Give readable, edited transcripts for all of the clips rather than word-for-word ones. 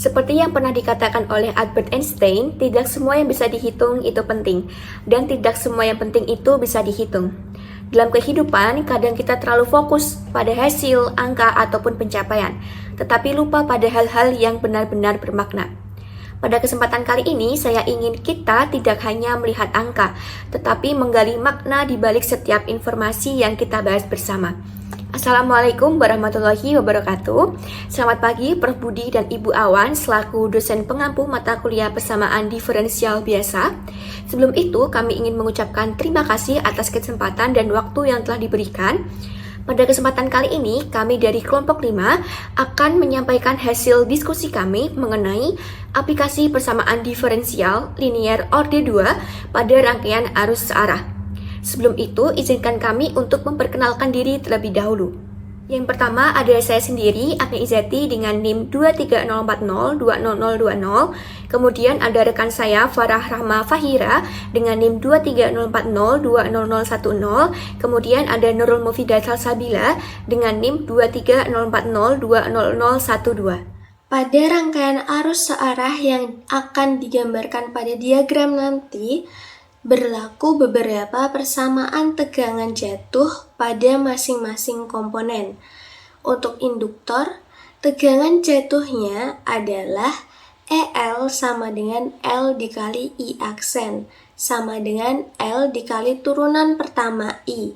Seperti yang pernah dikatakan oleh Albert Einstein, tidak semua yang bisa dihitung itu penting, dan tidak semua yang penting itu bisa dihitung. Dalam kehidupan, kadang kita terlalu fokus pada hasil, angka, ataupun pencapaian, tetapi lupa pada hal-hal yang benar-benar bermakna. Pada kesempatan kali ini, saya ingin kita tidak hanya melihat angka, tetapi menggali makna di balik setiap informasi yang kita bahas bersama. Assalamualaikum warahmatullahi wabarakatuh. Selamat pagi Prof. Budi dan Ibu Awan selaku dosen pengampu mata kuliah persamaan diferensial biasa. Sebelum itu, kami ingin mengucapkan terima kasih atas kesempatan dan waktu yang telah diberikan. Pada kesempatan kali ini, kami dari kelompok 5 akan menyampaikan hasil diskusi kami mengenai aplikasi persamaan diferensial linear orde 2 pada rangkaian arus searah. Sebelum itu, izinkan kami untuk memperkenalkan diri terlebih dahulu. Yang pertama ada saya sendiri, Agni Izati dengan NIM 23040200020. Kemudian ada rekan saya Farah Rahma Fahira dengan NIM 230402010. Kemudian ada Nurul Mufidah Salsabila dengan NIM 23040200012. Pada rangkaian arus searah yang akan digambarkan pada diagram nanti, berlaku beberapa persamaan tegangan jatuh pada masing-masing komponen. Untuk induktor, tegangan jatuhnya adalah EL sama dengan L dikali I aksen, sama dengan L dikali turunan pertama I.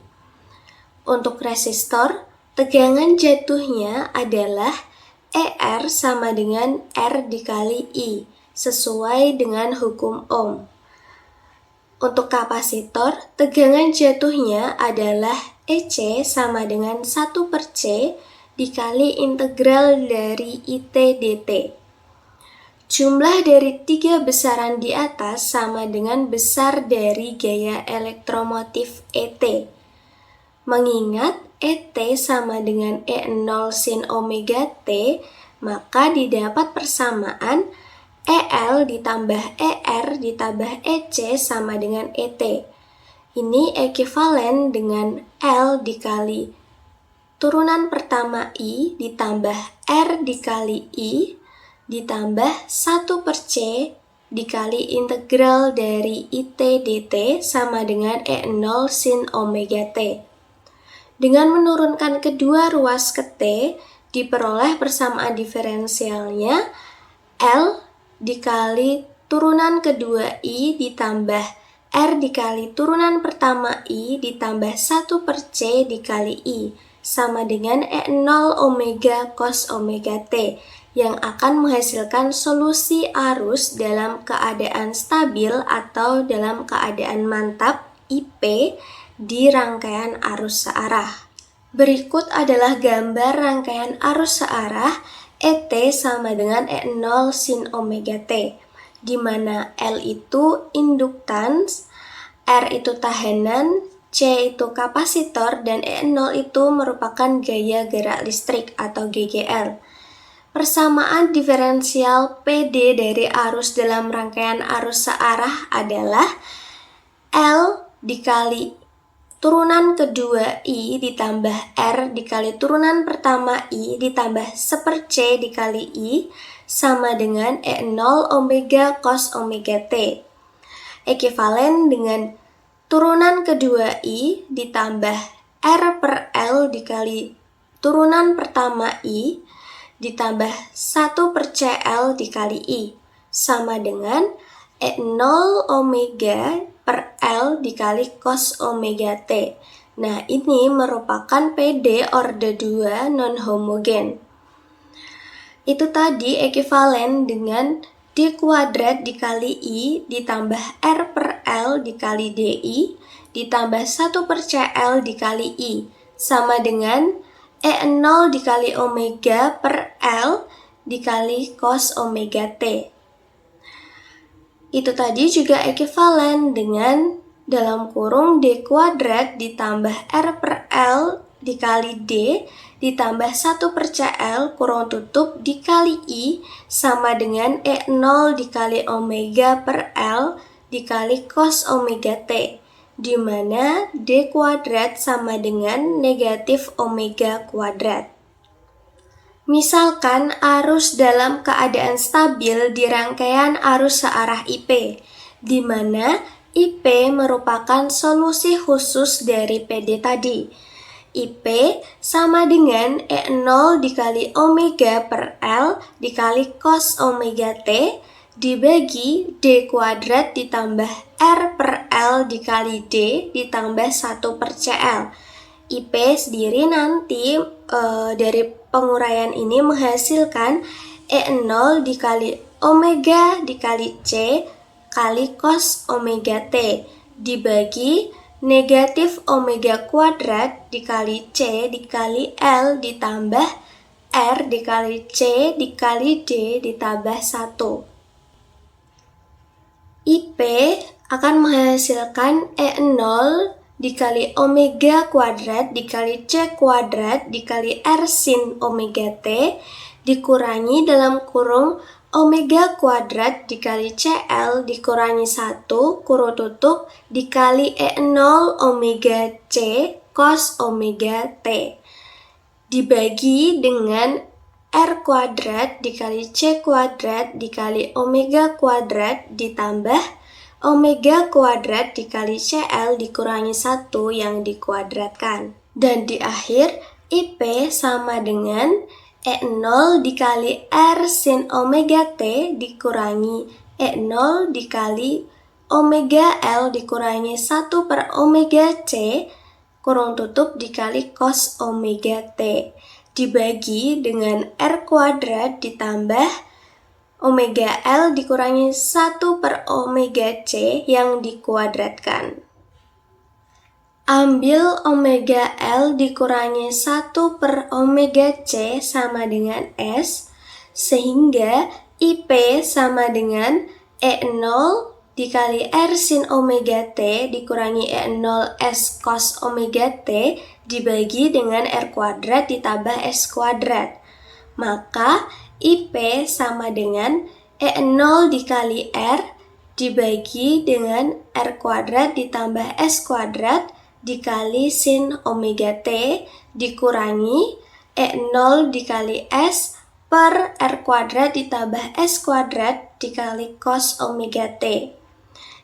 Untuk resistor, tegangan jatuhnya adalah ER sama dengan R dikali I, sesuai dengan hukum Ohm. Untuk kapasitor, tegangan jatuhnya adalah EC sama dengan 1/C dikali integral dari IT dt. Jumlah dari tiga besaran di atas sama dengan besar dari gaya elektromotif ET. Mengingat ET sama dengan E0 sin omega T, maka didapat persamaan EL ditambah ER ditambah EC sama dengan ET. Ini ekuivalen dengan L dikali turunan pertama I ditambah R dikali I ditambah 1/C dikali integral dari IT dt sama dengan E0 sin omega T. Dengan menurunkan kedua ruas ke T, diperoleh persamaan diferensialnya L dikali turunan kedua I ditambah R dikali turunan pertama I ditambah 1/C dikali I sama dengan E0 omega cos omega T yang akan menghasilkan solusi arus dalam keadaan stabil atau dalam keadaan mantap IP di rangkaian arus searah. Berikut adalah gambar rangkaian arus searah ET sama dengan E0 sin omega T, di mana L itu induktans, R itu tahanan, C itu kapasitor, dan E0 itu merupakan gaya gerak listrik atau GGL. Persamaan diferensial PD dari arus dalam rangkaian arus searah adalah L dikali turunan kedua I ditambah R dikali turunan pertama I ditambah 1/C dikali I sama dengan E0 omega cos omega T. Ekuivalen dengan turunan kedua I ditambah R per L dikali turunan pertama I ditambah 1/CL dikali I sama dengan E0 omega per L dikali cos omega T. Nah, ini merupakan PD orde 2 non-homogen. Itu tadi ekuivalen dengan D kuadrat dikali I ditambah R per L dikali DI ditambah 1/CL dikali I sama dengan E0 dikali omega per L dikali cos omega T. Itu tadi juga ekuivalen dengan dalam kurung D kuadrat ditambah R per L dikali D ditambah 1/CL kurung tutup dikali I sama dengan E0 dikali omega per L dikali cos omega T, di mana D kuadrat sama dengan negatif omega kuadrat. Misalkan arus dalam keadaan stabil di rangkaian arus searah IP, di mana IP merupakan solusi khusus dari PD tadi. IP sama dengan E0 dikali omega per L dikali cos omega T dibagi D kuadrat ditambah R per L dikali D ditambah 1 per CL. IP sendiri nanti dari penguraian ini menghasilkan E0 dikali omega dikali C kali cos omega T dibagi negatif omega kuadrat dikali C dikali L ditambah R dikali C dikali D ditambah 1. IP akan menghasilkan E0 dikali omega kuadrat dikali C kuadrat dikali R sin omega T dikurangi dalam kurung omega kuadrat dikali CL dikurangi 1 kurung tutup dikali E0 omega C cos omega T dibagi dengan R kuadrat dikali C kuadrat dikali omega kuadrat ditambah omega kuadrat dikali CL dikurangi 1 yang dikuadratkan. Dan di akhir, IP sama dengan E0 dikali R sin omega T dikurangi E0 dikali omega L dikurangi 1 per omega C kurung tutup dikali cos omega T dibagi dengan R kuadrat ditambah omega L dikurangi 1 per omega C yang dikuadratkan. Ambil omega L dikurangi 1 per omega C sama dengan S, sehingga IP sama dengan E0 dikali R sin omega T dikurangi E0 S cos omega T dibagi dengan R kuadrat ditambah S kuadrat. Maka IP sama dengan E0 dikali R dibagi dengan R kuadrat ditambah S kuadrat dikali sin omega T dikurangi E0 dikali S per R kuadrat ditambah S kuadrat dikali cos omega T.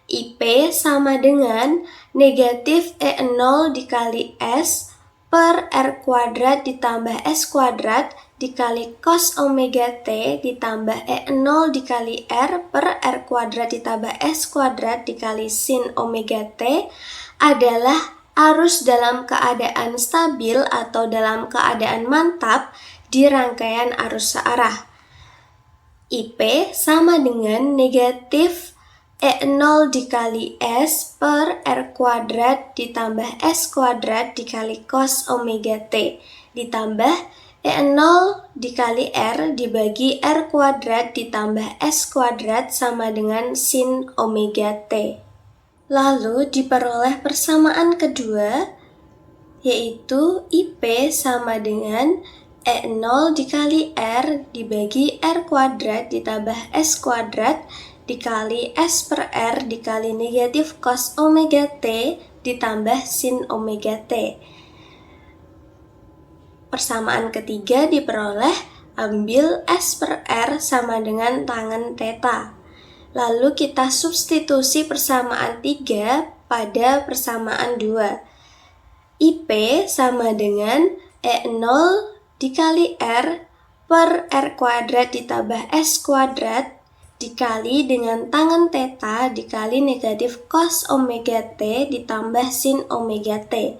IP sama dengan negatif E0 dikali S per R kuadrat ditambah S kuadrat dikali cos omega T ditambah E0 dikali R per R kuadrat ditambah S kuadrat dikali sin omega T adalah arus dalam keadaan stabil atau dalam keadaan mantap di rangkaian arus searah. IP sama dengan negatif E0 dikali S per R kuadrat ditambah S kuadrat dikali cos omega T ditambah E0 dikali R dibagi R kuadrat ditambah S kuadrat sama dengan sin omega T. Lalu diperoleh persamaan kedua, yaitu IP sama dengan E0 dikali R dibagi R kuadrat ditambah S kuadrat dikali S per R dikali negatif cos omega T ditambah sin omega T. Persamaan ketiga diperoleh, ambil S per R sama dengan tangen theta. Lalu kita substitusi persamaan 3 pada persamaan 2. IP sama dengan E0 dikali R per R kuadrat ditambah S kuadrat dikali dengan tangen theta dikali negatif cos omega T ditambah sin omega T.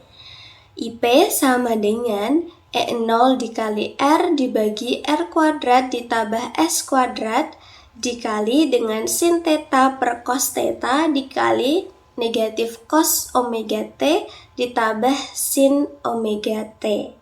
IP sama dengan E0 dikali R dibagi R kuadrat ditambah S kuadrat dikali dengan sin theta per cos theta dikali negatif cos omega T ditambah sin omega T.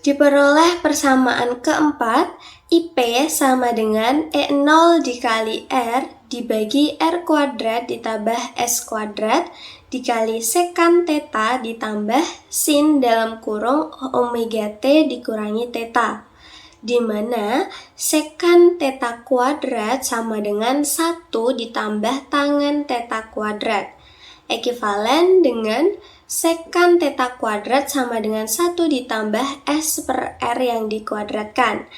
Diperoleh persamaan keempat, IP sama dengan E0 dikali R dibagi R kuadrat ditambah S kuadrat dikali sekan theta ditambah sin dalam kurung omega T dikurangi theta, di mana sekan theta kuadrat sama dengan 1 ditambah tangen theta kuadrat, ekivalen dengan Sekan theta kuadrat sama dengan 1 ditambah S per R yang dikuadratkan.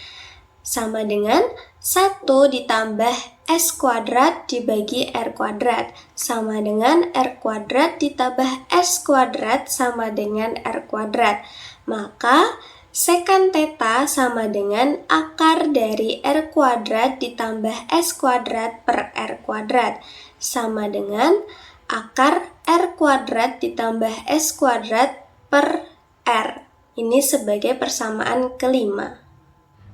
Sama dengan 1 ditambah S kuadrat dibagi R kuadrat. Sama dengan R kuadrat ditambah S kuadrat sama dengan R kuadrat. Maka sekan theta sama dengan akar dari R kuadrat ditambah S kuadrat per R kuadrat. Sama dengan akar R kuadrat ditambah S kuadrat per R. Ini sebagai persamaan kelima.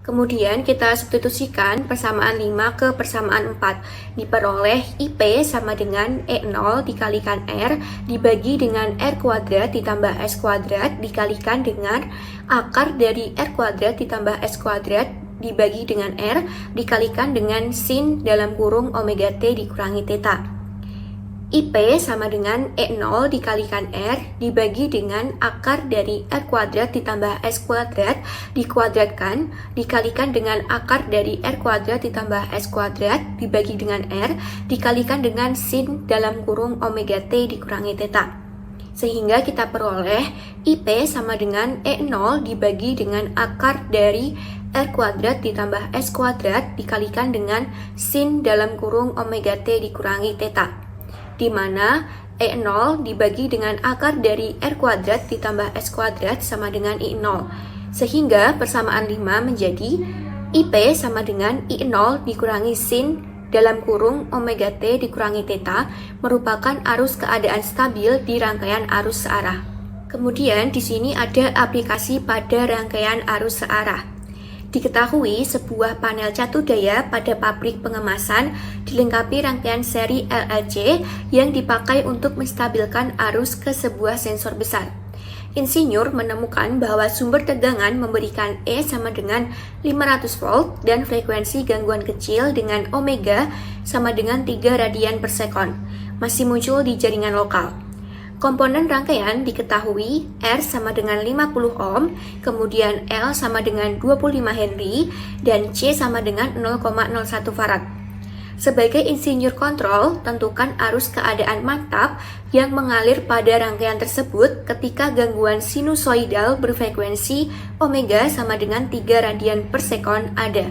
Kemudian kita substitusikan persamaan 5 ke persamaan 4. Diperoleh IP sama dengan E0 dikalikan R dibagi dengan R kuadrat ditambah S kuadrat dikalikan dengan akar dari R kuadrat ditambah S kuadrat dibagi dengan R dikalikan dengan sin dalam kurung omega T dikurangi theta. IP sama dengan E0 dikalikan R dibagi dengan akar dari R kuadrat ditambah S kuadrat dikuadratkan dikalikan dengan akar dari R kuadrat ditambah S kuadrat dibagi dengan R dikalikan dengan sin dalam kurung omega T dikurangi theta. Sehingga kita peroleh IP sama dengan E0 dibagi dengan akar dari R kuadrat ditambah S kuadrat dikalikan dengan sin dalam kurung omega T dikurangi theta, di mana E0 dibagi dengan akar dari R kuadrat ditambah S kuadrat sama dengan I0. Sehingga persamaan 5 menjadi IP sama dengan I0 dikurangi sin dalam kurung omega T dikurangi theta merupakan arus keadaan stabil di rangkaian arus searah. Kemudian di sini ada aplikasi pada rangkaian arus searah. Diketahui sebuah panel catu daya pada pabrik pengemasan dilengkapi rangkaian seri LLC yang dipakai untuk menstabilkan arus ke sebuah sensor besar. Insinyur menemukan bahwa sumber tegangan memberikan E sama dengan 500 volt dan frekuensi gangguan kecil dengan omega sama dengan 3 radian per sekon. Masih muncul di jaringan lokal. Komponen rangkaian diketahui R sama dengan 50 ohm, kemudian L sama dengan 25 Henry, dan C sama dengan 0,01 farad. Sebagai insinyur kontrol, tentukan arus keadaan mantap yang mengalir pada rangkaian tersebut ketika gangguan sinusoidal berfrekuensi omega sama dengan 3 radian per sekon ada.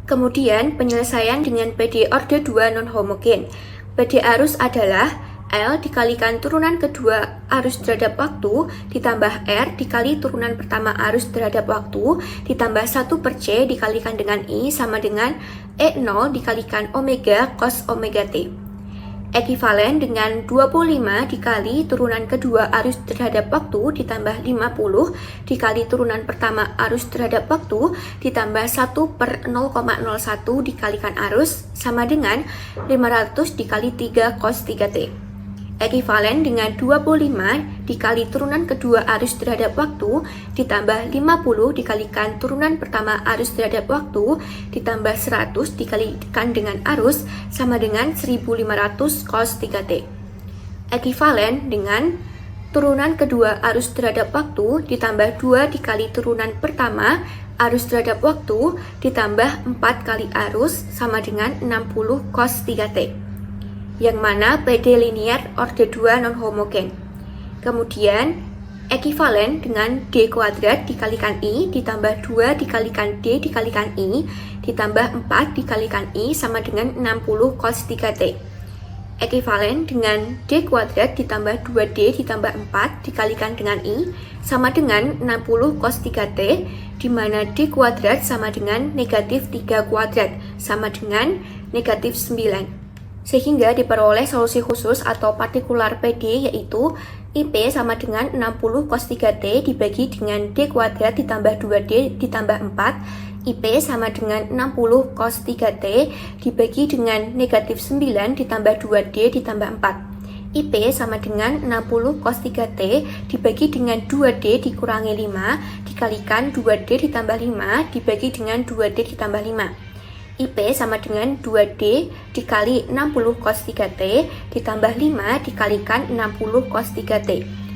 Kemudian penyelesaian dengan PD orde 2 non-homogen. PD arus adalah L dikalikan turunan kedua arus terhadap waktu ditambah R dikali turunan pertama arus terhadap waktu ditambah 1 per C dikalikan dengan I sama dengan E0 dikalikan omega cos omega T. Ekivalen dengan 25 dikali turunan kedua arus terhadap waktu ditambah 50 dikali turunan pertama arus terhadap waktu ditambah 1 per 0,01 dikalikan arus sama dengan 500 dikali 3 cos 3T. Ekivalen dengan 25 dikali turunan kedua arus terhadap waktu ditambah 50 dikalikan turunan pertama arus terhadap waktu ditambah 100 dikalikan dengan arus sama dengan 1500 cos 3T. Ekivalen dengan turunan kedua arus terhadap waktu ditambah 2 dikali turunan pertama arus terhadap waktu ditambah 4 kali arus sama dengan 60 cos 3T. Yang mana PD linear orde 2 non-homogen. Kemudian ekivalen dengan D kuadrat dikalikan I ditambah 2 dikalikan D dikalikan I ditambah 4 dikalikan I sama dengan 60 cos 3T. Ekivalen dengan D kuadrat ditambah 2D ditambah 4 dikalikan dengan I sama dengan 60 cos 3T, di mana D kuadrat sama dengan negatif 3 kuadrat sama dengan negatif 9. Sehingga diperoleh solusi khusus atau partikular PD yaitu IP sama dengan 60 cos 3T dibagi dengan D kuadrat ditambah 2D ditambah 4, IP sama dengan 60 cos 3T dibagi dengan negatif 9 ditambah 2D ditambah 4. IP sama dengan 60 cos 3T dibagi dengan 2D dikurangi 5 dikalikan 2D ditambah 5 dibagi dengan 2D ditambah 5. IP sama dengan 2D dikali 60 cos 3T ditambah 5 dikalikan 60 cos 3T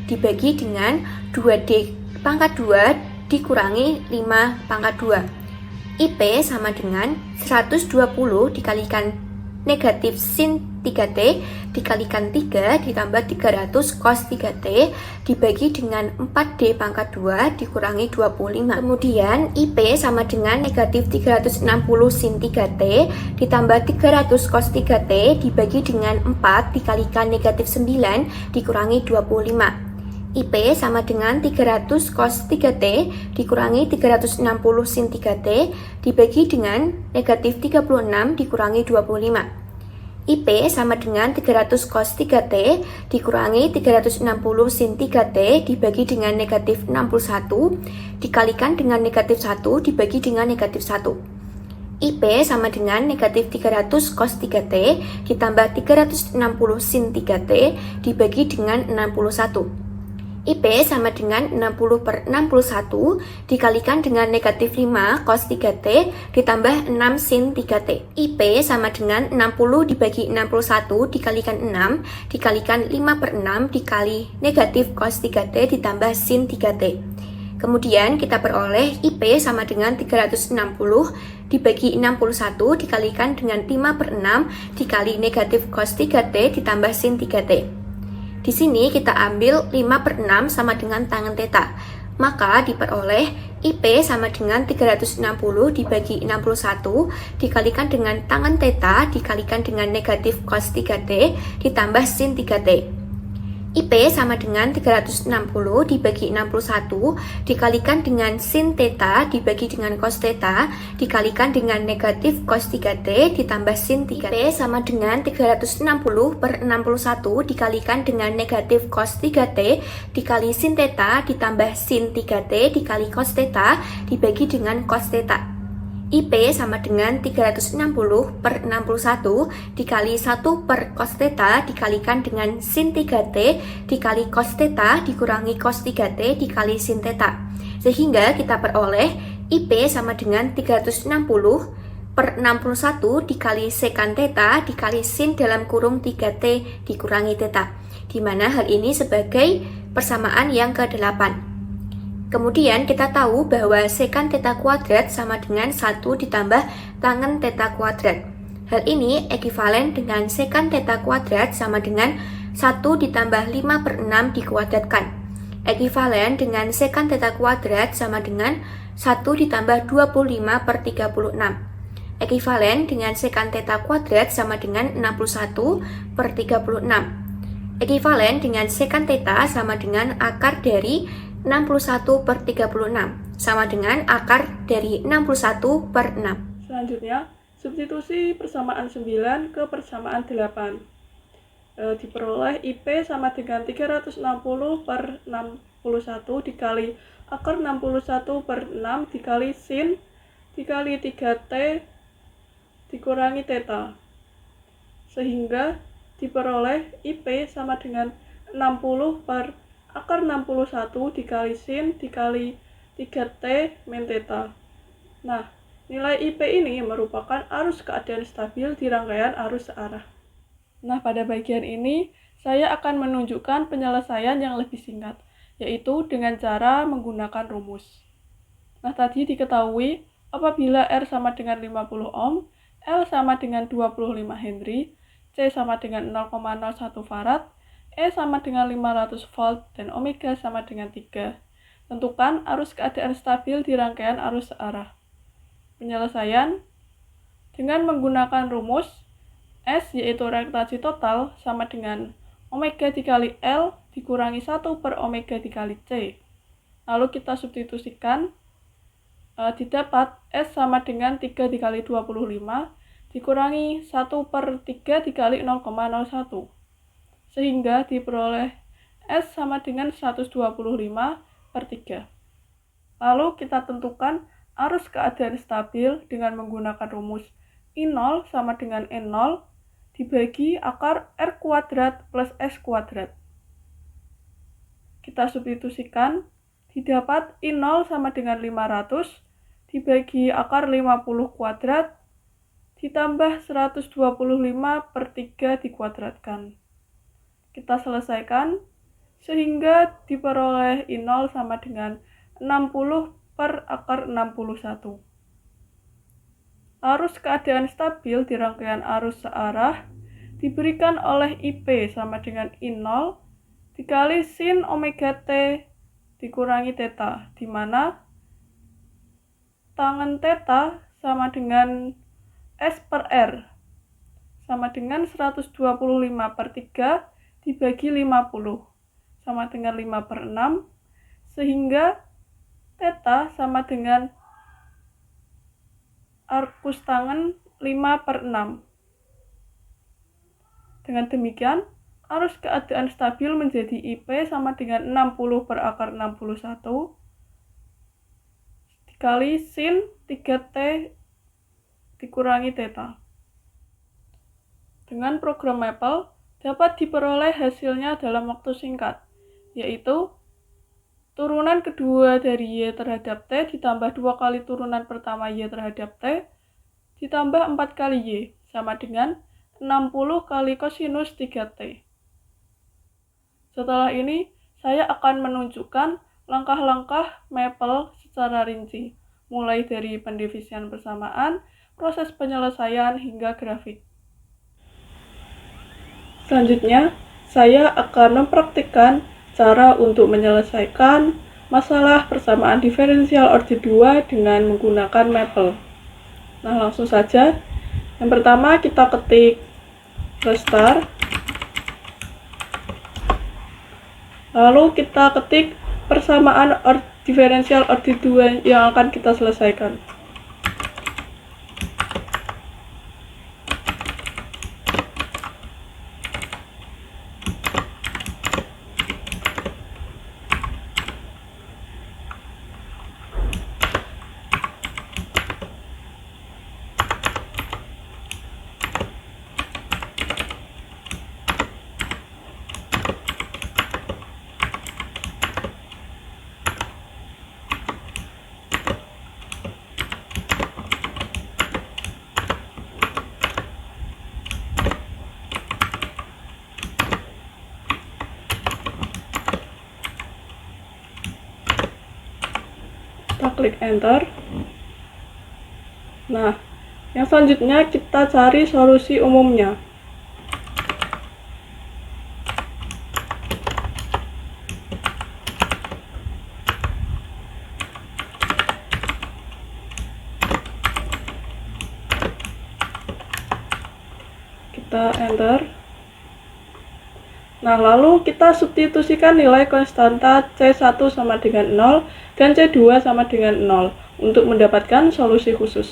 dibagi dengan 2D pangkat 2 dikurangi 5 pangkat 2. IP sama dengan 120 dikalikan negatif sin 3T dikalikan 3 ditambah 300 cos 3T dibagi dengan 4D pangkat 2 dikurangi 25. Kemudian IP sama dengan negatif 360 sin 3T ditambah 300 cos 3T dibagi dengan 4 dikalikan negatif 9 dikurangi 25. IP sama dengan 300 cos 3T dikurangi 360 sin 3T dibagi dengan negatif 36 dikurangi 25. IP sama dengan 300 cos 3T dikurangi 360 sin 3T dibagi dengan negatif 61 dikalikan dengan negatif 1 dibagi dengan negatif 1. IP sama dengan negatif 300 cos 3T ditambah 360 sin 3T dibagi dengan 61. IP sama dengan 60 per 61 dikalikan dengan negatif 5 cos 3T ditambah 6 sin 3T. IP sama dengan 60 dibagi 61 dikalikan 6 dikalikan 5 per 6 dikali negatif cos 3T ditambah sin 3T. Kemudian kita peroleh IP sama dengan 360 dibagi 61 dikalikan dengan 5 per 6 dikali negatif cos 3T ditambah sin 3T. Di sini kita ambil 5 per 6 sama dengan tangen theta. Maka diperoleh IP sama dengan 360 dibagi 61 dikalikan dengan tangen theta dikalikan dengan negatif cos 3T ditambah sin 3T. IP sama dengan 360 dibagi 61 dikalikan dengan sin theta dibagi dengan cos theta dikalikan dengan negatif cos 3T ditambah sin 3T. IP sama dengan 360 per 61 dikalikan dengan negatif cos 3T dikali sin theta ditambah sin 3T dikali cos theta dibagi dengan cos theta. IP sama dengan 360 per 61 dikali 1 per cos theta dikalikan dengan sin 3T dikali cos theta dikurangi cos 3T dikali sin theta. Sehingga kita peroleh IP sama dengan 360 per 61 dikali sekan theta dikali sin dalam kurung 3T dikurangi theta. Di mana hal ini sebagai persamaan yang ke-8. Kemudian kita tahu bahwa sekan theta kuadrat sama dengan 1 ditambah tangen theta kuadrat. Hal ini ekivalen dengan sekan theta kuadrat sama dengan 1 ditambah 5 per 6 dikuadratkan. Ekivalen dengan sekan theta kuadrat sama dengan 1 ditambah 25 per 36. Ekivalen dengan sekan theta kuadrat sama dengan 61 per 36. Ekivalen dengan sekan theta sama dengan akar dari 61 per 36 sama dengan akar dari 61 per 6. Selanjutnya, substitusi persamaan 9 ke persamaan 8. Diperoleh IP sama dengan 360 per 61 dikali akar 61 per 6 dikali sin dikali 3T dikurangi theta. Sehingga diperoleh IP sama dengan 60 per akar 61 dikali sin dikali 3T min theta. Nah, nilai IP ini merupakan arus keadaan stabil di rangkaian arus searah. Nah, pada bagian ini saya akan menunjukkan penyelesaian yang lebih singkat, yaitu dengan cara menggunakan rumus. Nah, tadi diketahui apabila R sama dengan 50 ohm, L sama dengan 25 Henry, C sama dengan 0,01 farad, E sama dengan 500 volt, dan omega sama dengan 3. Tentukan arus keadaan stabil di rangkaian arus searah. Penyelesaian dengan menggunakan rumus S yaitu reaktasi total sama dengan omega dikali L dikurangi 1 per omega dikali C. Lalu kita substitusikan, didapat S sama dengan 3 dikali 25 dikurangi 1 per 3 dikali 0,01. Sehingga diperoleh S sama dengan 125 per 3. Lalu kita tentukan arus keadaan stabil dengan menggunakan rumus I0 sama dengan N0 dibagi akar R kuadrat plus S kuadrat. Kita substitusikan, didapat I0 sama dengan 500 dibagi akar 50 kuadrat ditambah 125 per 3 dikuadratkan. Kita selesaikan, sehingga diperoleh I0 sama dengan 60 per akar 61. Arus keadaan stabil di rangkaian arus searah diberikan oleh IP sama dengan I0 dikali sin omega T dikurangi theta, di mana tangen theta sama dengan S per R sama dengan 125/3 dibagi 50 sama dengan 5/6, sehingga theta sama dengan arkus tangen 5/6. Dengan demikian, arus keadaan stabil menjadi IP sama dengan 60/61 dikali sin 3T dikurangi theta. Dengan program Maple, dapat diperoleh hasilnya dalam waktu singkat, yaitu turunan kedua dari Y terhadap T ditambah 2 kali turunan pertama Y terhadap T ditambah 4 kali Y sama dengan 60 kali kosinus 3T. Setelah ini, saya akan menunjukkan langkah-langkah Maple secara rinci, mulai dari pendivisian persamaan, proses penyelesaian, hingga grafik. Selanjutnya, saya akan mempraktikkan cara untuk menyelesaikan masalah persamaan diferensial order 2 dengan menggunakan Maple. Nah, langsung saja. Yang pertama, kita ketik restar. Lalu kita ketik persamaan diferensial order 2 yang akan kita selesaikan. Kita klik enter. Nah, yang selanjutnya kita cari solusi umumnya. Kita enter. Nah, lalu kita substitusikan nilai konstanta C1 sama dengan 0 dan C2 sama dengan 0 untuk mendapatkan solusi khusus.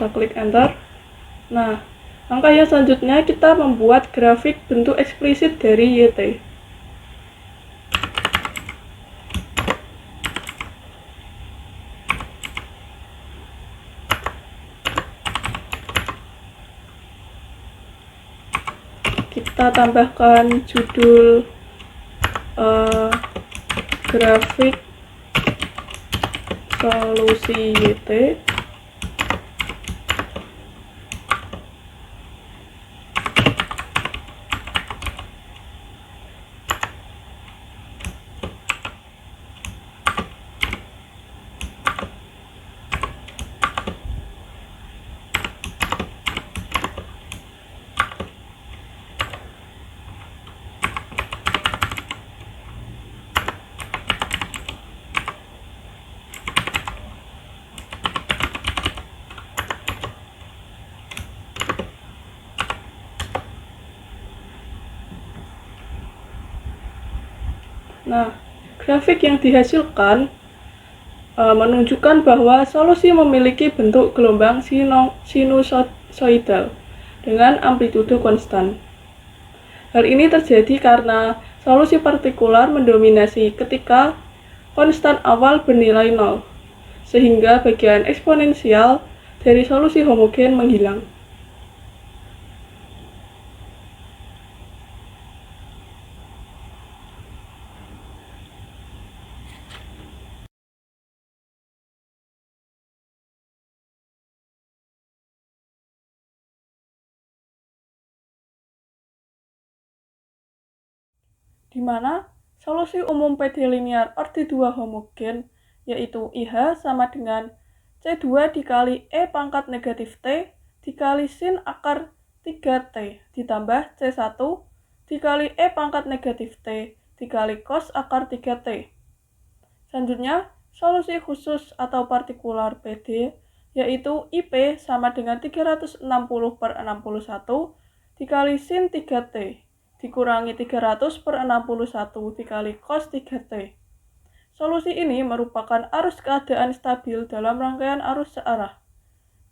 Kita klik enter. Nah, langkah yang selanjutnya kita membuat grafik bentuk eksplisit dari YT. Kita tambahkan judul grafik solusi YT. Nah, grafik yang dihasilkan menunjukkan bahwa solusi memiliki bentuk gelombang sinusoidal dengan amplitudo konstan. Hal ini terjadi karena solusi partikular mendominasi ketika konstan awal bernilai 0, sehingga bagian eksponensial dari solusi homogen menghilang. di mana solusi umum PD linear ordi 2 homogen yaitu IH sama dengan C2 dikali E pangkat negatif T dikali sin akar 3T ditambah C1 dikali E pangkat negatif T dikali cos akar 3T. Selanjutnya, solusi khusus atau partikular PD yaitu IP sama dengan 360 per 61 dikali sin 3T dikurangi 300 per 61 dikali cos 3T. Solusi ini merupakan arus keadaan stabil dalam rangkaian arus searah.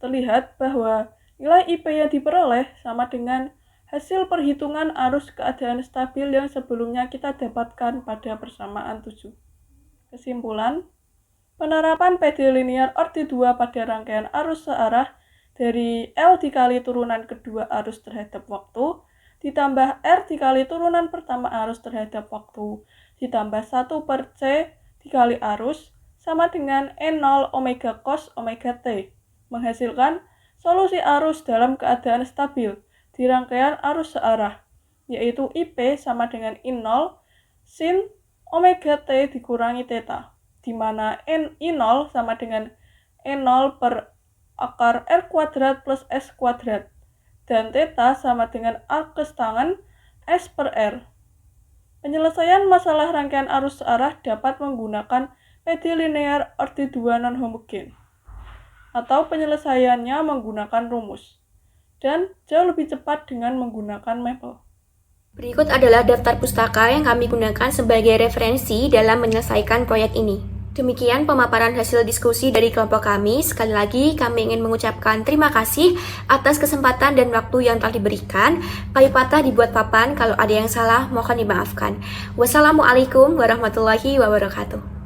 Terlihat bahwa nilai IP yang diperoleh sama dengan hasil perhitungan arus keadaan stabil yang sebelumnya kita dapatkan pada persamaan 7. Kesimpulan, penerapan PD linear ordi 2 pada rangkaian arus searah dari L dikali turunan kedua arus terhadap waktu ditambah R dikali turunan pertama arus terhadap waktu ditambah 1 per C dikali arus sama dengan N0 omega cos omega T menghasilkan solusi arus dalam keadaan stabil di rangkaian arus searah yaitu IP sama dengan I0 sin omega T dikurangi theta di mana I0 sama dengan N0 per akar R kuadrat plus S kuadrat dan theta sama dengan arcus tangen S per R. Penyelesaian masalah rangkaian arus searah dapat menggunakan PD linear ordi 2 non-homogen, atau penyelesaiannya menggunakan rumus, dan jauh lebih cepat dengan menggunakan Maple. Berikut adalah daftar pustaka yang kami gunakan sebagai referensi dalam menyelesaikan proyek ini. Demikian pemaparan hasil diskusi dari kelompok kami. Sekali lagi, kami ingin mengucapkan terima kasih atas kesempatan dan waktu yang telah diberikan. Kayu patah dibuat papan, kalau ada yang salah mohon dimaafkan. Wassalamualaikum warahmatullahi wabarakatuh.